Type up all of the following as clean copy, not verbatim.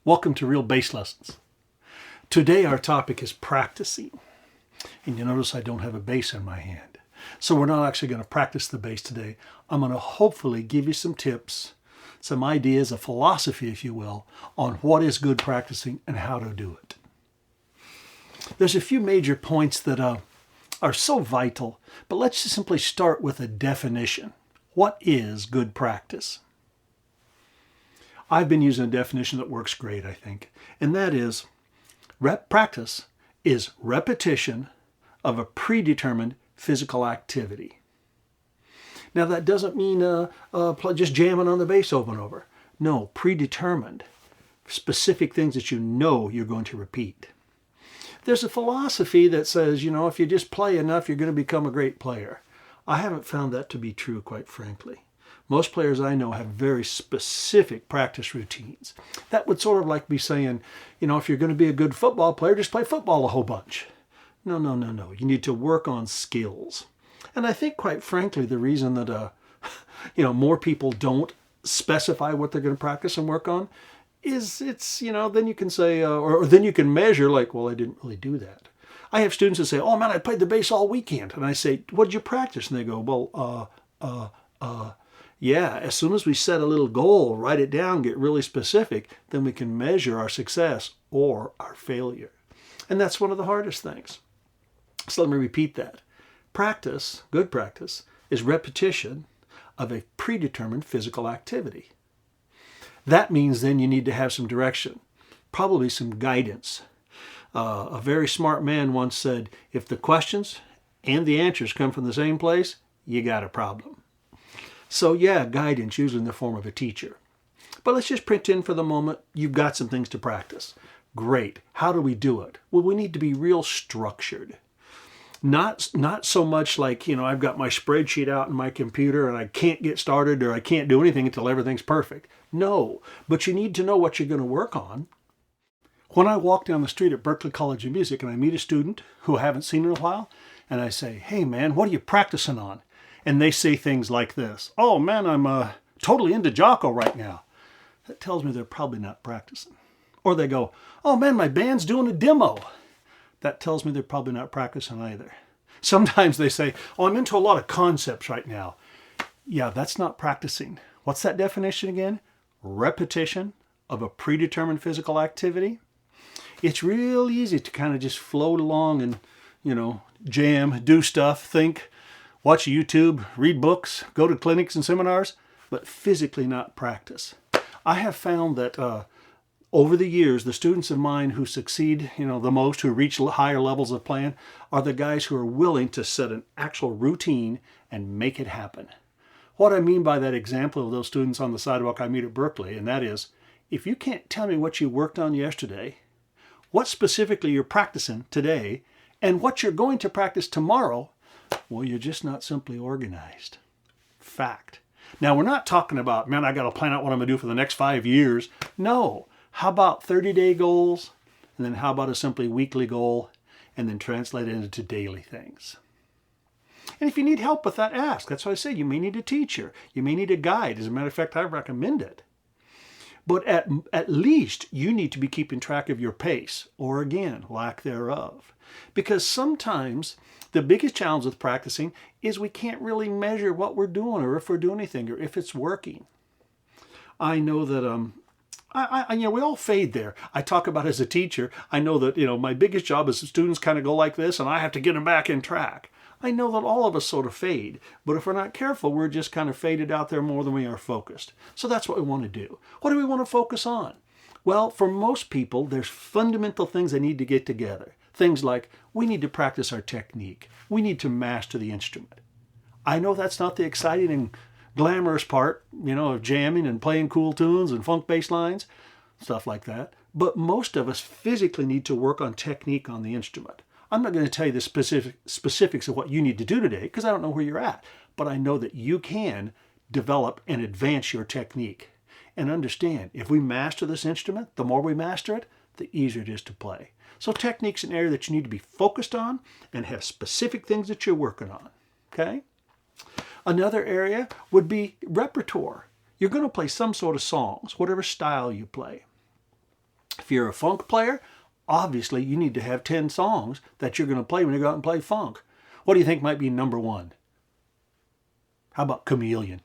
Welcome to Real Bass Lessons. Today our topic is practicing. And you notice I don't have a bass in my hand. So we're not actually going to practice the bass today. I'm going to hopefully give you some tips, some ideas, a philosophy, if you will, on what is good practicing and how to do it. There's a few major points that are so vital, but let's just simply start with a definition. What is good practice? I've been using a definition that works great, I think, and that is practice is repetition of a predetermined physical activity. Now that doesn't mean just jamming on the bass over and over. No, predetermined, specific things that you know you're going to repeat. There's a philosophy that says, if you just play enough, you're going to become a great player. I haven't found that to be true, quite frankly. Most players I know have very specific practice routines. That would sort of like be saying, if you're going to be a good football player, just play football a whole bunch. No. You need to work on skills. And I think, quite frankly, the reason that, more people don't specify what they're going to practice and work on is then you can say, or then you can measure like, well, I didn't really do that. I have students that say, oh man, I played the bass all weekend. And I say, what did you practice? And they go, well, yeah, as soon as we set a little goal, write it down, get really specific, then we can measure our success or our failure. And that's one of the hardest things. So let me repeat that. Practice, good practice, is repetition of a predetermined physical activity. That means then you need to have some direction, probably some guidance. A very smart man once said, if the questions and the answers come from the same place, you got a problem. So yeah, guidance, usually in the form of a teacher. But let's just pretend for the moment you've got some things to practice. Great. How do we do it? Well, we need to be real structured. Not so much like, I've got my spreadsheet out in my computer and I can't get started or I can't do anything until everything's perfect. No, but you need to know what you're going to work on. When I walk down the street at Berklee College of Music and I meet a student who I haven't seen in a while, and I say, hey man, what are you practicing on? And they say things like this, oh man, I'm totally into Jocko right now. That tells me they're probably not practicing. Or they go, oh man, my band's doing a demo. That tells me they're probably not practicing either. Sometimes they say, oh, I'm into a lot of concepts right now. Yeah, that's not practicing. What's that definition again? Repetition of a predetermined physical activity. It's real easy to kind of just float along and, jam, do stuff, think, watch YouTube, read books, go to clinics and seminars, but physically not practice. I have found that over the years, the students of mine who succeed, the most, who reach higher levels of playing, are the guys who are willing to set an actual routine and make it happen. What I mean by that example of those students on the sidewalk I meet at Berklee, and that is, if you can't tell me what you worked on yesterday, what specifically you're practicing today, and what you're going to practice tomorrow, well, you're just not simply organized. Fact. Now, we're not talking about, man, I got to plan out what I'm going to do for the next 5 years. No. How about 30-day goals? And then how about a simply weekly goal? And then translate it into daily things. And if you need help with that, ask. That's why I say you may need a teacher. You may need a guide. As a matter of fact, I recommend it. But at least you need to be keeping track of your pace, or again, lack thereof. Because sometimes the biggest challenge with practicing is we can't really measure what we're doing or if we're doing anything or if it's working. I know that we all fade there. I talk about as a teacher, I know that, my biggest job is students kind of go like this and I have to get them back in track. I know that all of us sort of fade, but if we're not careful, we're just kind of faded out there more than we are focused. So that's what we want to do. What do we want to focus on? Well, for most people, there's fundamental things they need to get together. Things like, we need to practice our technique. We need to master the instrument. I know that's not the exciting and glamorous part, of jamming and playing cool tunes and funk bass lines, stuff like that. But most of us physically need to work on technique on the instrument. I'm not going to tell you the specifics of what you need to do today because I don't know where you're at. But I know that you can develop and advance your technique. And understand, if we master this instrument, the more we master it, the easier it is to play. So technique's an area that you need to be focused on and have specific things that you're working on. Okay? Another area would be repertoire. You're going to play some sort of songs, whatever style you play. If you're a funk player, obviously you need to have 10 songs that you're going to play when you go out and play funk. What do you think might be number one? How about Chameleon?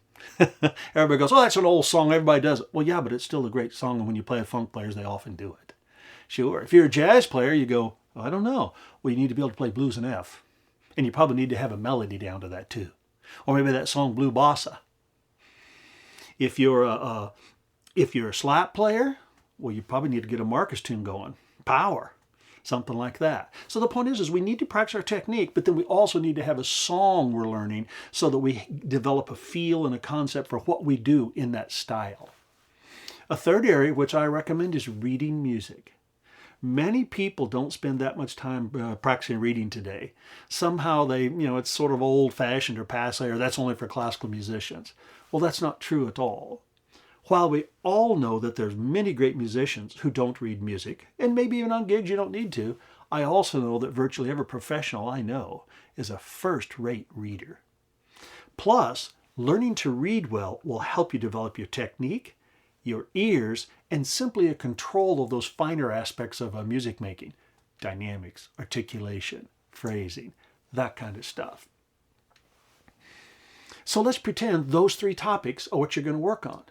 Everybody goes, oh, that's an old song. Everybody does it. Well, yeah, but it's still a great song. And when you play with funk players, they often do it. Sure. If you're a jazz player, you go, oh, I don't know. Well, you need to be able to play blues in F. And you probably need to have a melody down to that too. Or maybe that song Blue Bossa. If you're a slap player, well, you probably need to get a Marcus tune going. Power. Something like that. So the point is we need to practice our technique, but then we also need to have a song we're learning so that we develop a feel and a concept for what we do in that style. A third area which I recommend is reading music. Many people don't spend that much time practicing reading today. Somehow it's sort of old-fashioned or passé, or that's only for classical musicians. Well, that's not true at all. While we all know that there's many great musicians who don't read music, and maybe even on gigs you don't need to, I also know that virtually every professional I know is a first-rate reader. Plus, learning to read well will help you develop your technique, your ears, and simply a control of those finer aspects of music making. Dynamics, articulation, phrasing, that kind of stuff. So let's pretend those three topics are what you're going to work on.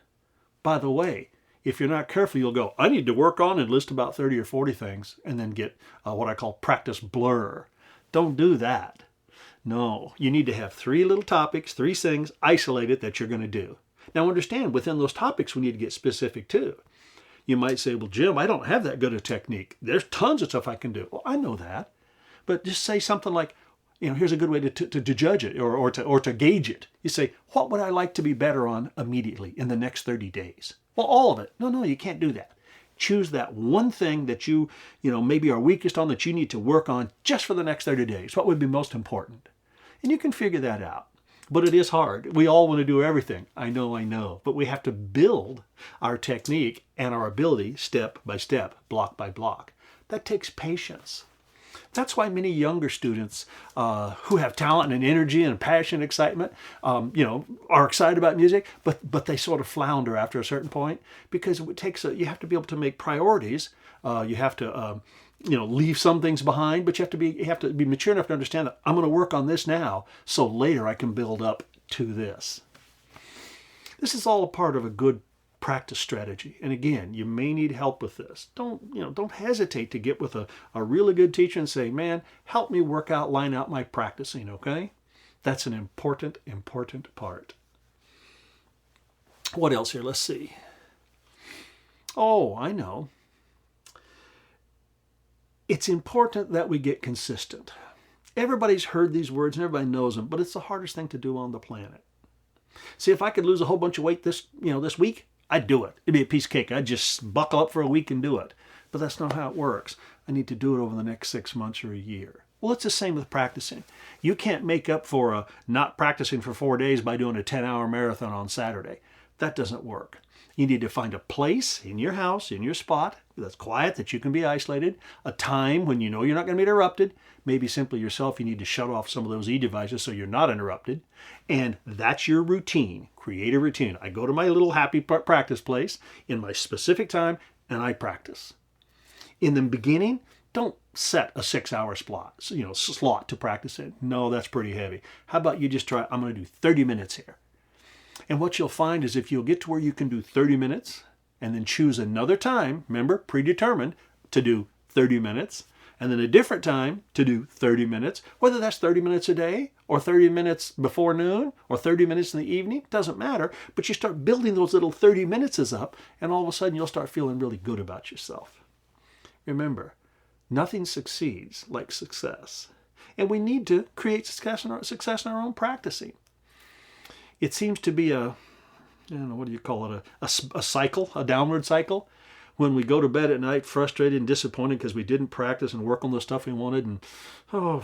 By the way, if you're not careful, you'll go, I need to work on and list about 30 or 40 things and then get what I call practice blur. Don't do that. No, you need to have three little topics, three things isolated that you're going to do. Now understand, within those topics, we need to get specific too. You might say, well, Jim, I don't have that good a technique. There's tons of stuff I can do. Well, I know that. But just say something like, here's a good way to judge it or to gauge it. You say, what would I like to be better on immediately in the next 30 days? Well, all of it. No, you can't do that. Choose that one thing that you maybe are weakest on that you need to work on just for the next 30 days. What would be most important? And you can figure that out. But it is hard. We all want to do everything. I know. But we have to build our technique and our ability step by step, block by block. That takes patience. That's why many younger students who have talent and energy and passion and excitement, are excited about music, but they sort of flounder after a certain point because it takes you have to be able to make priorities. You have to leave some things behind, but you have to be mature enough to understand that I'm going to work on this now, so later I can build up to this. This is all a part of a good practice strategy. And again, you may need help with this. Don't hesitate to get with a really good teacher and say, man, help me line out my practicing, okay? That's an important part. What else here? Let's see. Oh, I know. It's important that we get consistent. Everybody's heard these words and everybody knows them, but it's the hardest thing to do on the planet. See, if I could lose a whole bunch of weight this week, I'd do it. It'd be a piece of cake. I'd just buckle up for a week and do it. But that's not how it works. I need to do it over the next 6 months or a year. Well, it's the same with practicing. You can't make up for not practicing for 4 days by doing a 10-hour marathon on Saturday. That doesn't work. You need to find a place in your house, in your spot, that's quiet, that you can be isolated, a time when you know you're not going to be interrupted. Maybe simply yourself, you need to shut off some of those e-devices so you're not interrupted. And that's your routine. Create a routine. I go to my little happy practice place in my specific time and I practice. In the beginning, don't set a 6-hour slot to practice in. No, that's pretty heavy. How about you just try, I'm going to do 30 minutes here. And what you'll find is if you'll get to where you can do 30 minutes and then choose another time, remember, predetermined, to do 30 minutes, and then a different time to do 30 minutes, whether that's 30 minutes a day or 30 minutes before noon or 30 minutes in the evening, doesn't matter, but you start building those little 30 minutes up and all of a sudden you'll start feeling really good about yourself. Remember, nothing succeeds like success. And we need to create success in our own practicing. It seems to be a cycle, a downward cycle. When we go to bed at night frustrated and disappointed because we didn't practice and work on the stuff we wanted and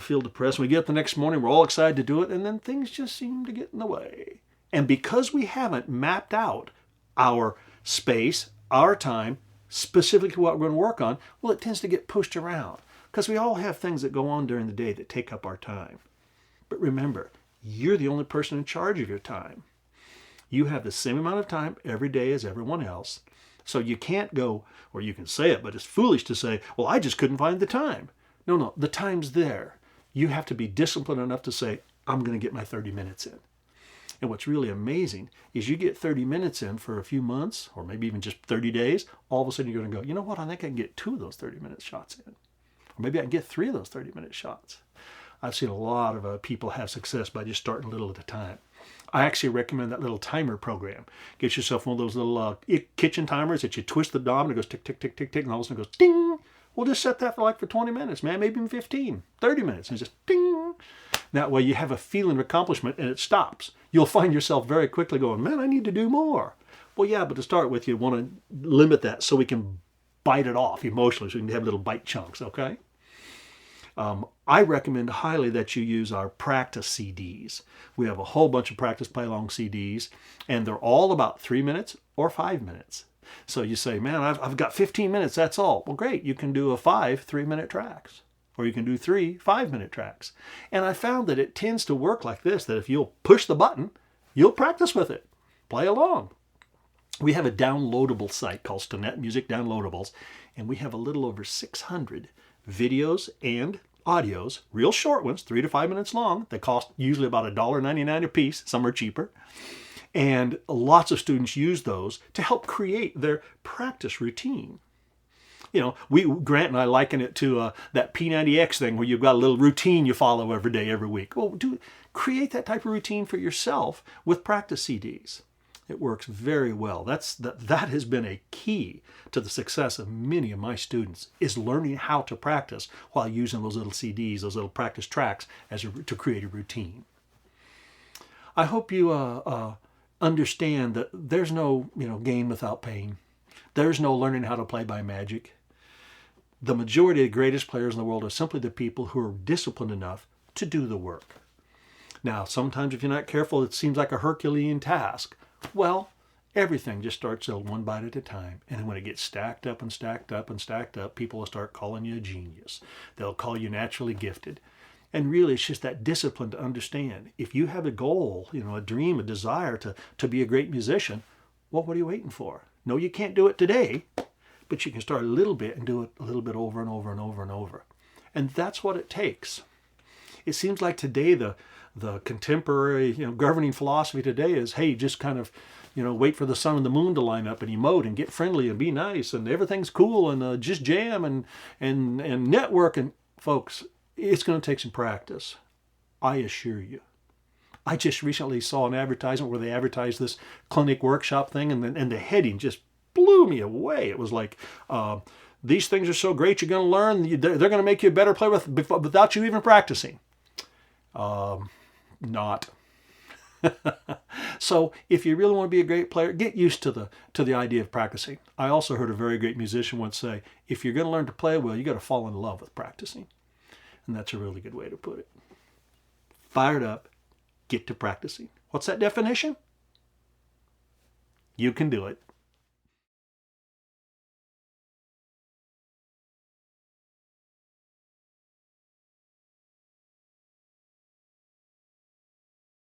feel depressed. We get up the next morning, we're all excited to do it, and then things just seem to get in the way. And because we haven't mapped out our space, our time, specifically what we're going to work on, well, it tends to get pushed around because we all have things that go on during the day that take up our time. But remember, you're the only person in charge of your time. You have the same amount of time every day as everyone else. So you can't go, or you can say it, but it's foolish to say, well, I just couldn't find the time. No, the time's there. You have to be disciplined enough to say, I'm going to get my 30 minutes in. And what's really amazing is you get 30 minutes in for a few months, or maybe even just 30 days, all of a sudden you're going to go, you know what, I think I can get 2 of those 30-minute shots in. Or maybe I can get 3 of those 30-minute shots. I've seen a lot of people have success by just starting a little at a time. I actually recommend that little timer program. Get yourself one of those little kitchen timers that you twist the knob and it goes tick, tick, tick, tick, tick, and all of a sudden it goes ding. We'll just set that for 20 minutes, man, maybe even 15, 30 minutes, and just ding. That way you have a feeling of accomplishment and it stops. You'll find yourself very quickly going, man, I need to do more. Well, yeah, but to start with, you want to limit that so we can bite it off emotionally, so we can have little bite chunks, okay? I recommend highly that you use our practice CDs. We have a whole bunch of practice play-along CDs, and they're all about 3 minutes or 5 minutes. So you say, man, I've got 15 minutes, that's all. Well, great, you can do 5 3-minute tracks, or you can do 3 5-minute tracks. And I found that it tends to work like this, that if you'll push the button, you'll practice with it. Play along. We have a downloadable site called Stonette Music Downloadables, and we have a little over 600 videos and audios, real short ones, 3 to 5 minutes long. They cost usually about $1.99 a piece. Some are cheaper. And lots of students use those to help create their practice routine. You know, Grant and I liken it to that P90X thing where you've got a little routine you follow every day, every week. Well, create that type of routine for yourself with practice CDs. It works very well. That has been a key to the success of many of my students, is learning how to practice while using those little CDs, those little practice tracks to create a routine. I hope you understand that there's no gain without pain. There's no learning how to play by magic. The majority of the greatest players in the world are simply the people who are disciplined enough to do the work. Now, sometimes if you're not careful, it seems like a Herculean task. Well, everything just starts one bite at a time. And then when it gets stacked up and stacked up and stacked up, people will start calling you a genius. They'll call you naturally gifted. And really, it's just that discipline to understand. If you have a goal, a dream, a desire to be a great musician, well, what are you waiting for? No, you can't do it today, but you can start a little bit and do it a little bit over and over and over and over. And that's what it takes. It seems like today the contemporary governing philosophy today is, hey, just kind of wait for the sun and the moon to line up and emote and get friendly and be nice and everything's cool and just jam and network. And folks, it's going to take some practice, I assure you. I just recently saw an advertisement where they advertised this clinic workshop thing, and the heading just blew me away. It was like, these things are so great, you're going to learn. They're going to make you a better player without you even practicing. Not. So if you really want to be a great player, get used to the idea of practicing. I also heard a very great musician once say, if you're going to learn to play well, you got to fall in love with practicing. And that's a really good way to put it. Fired up, get to practicing. What's that definition? You can do it.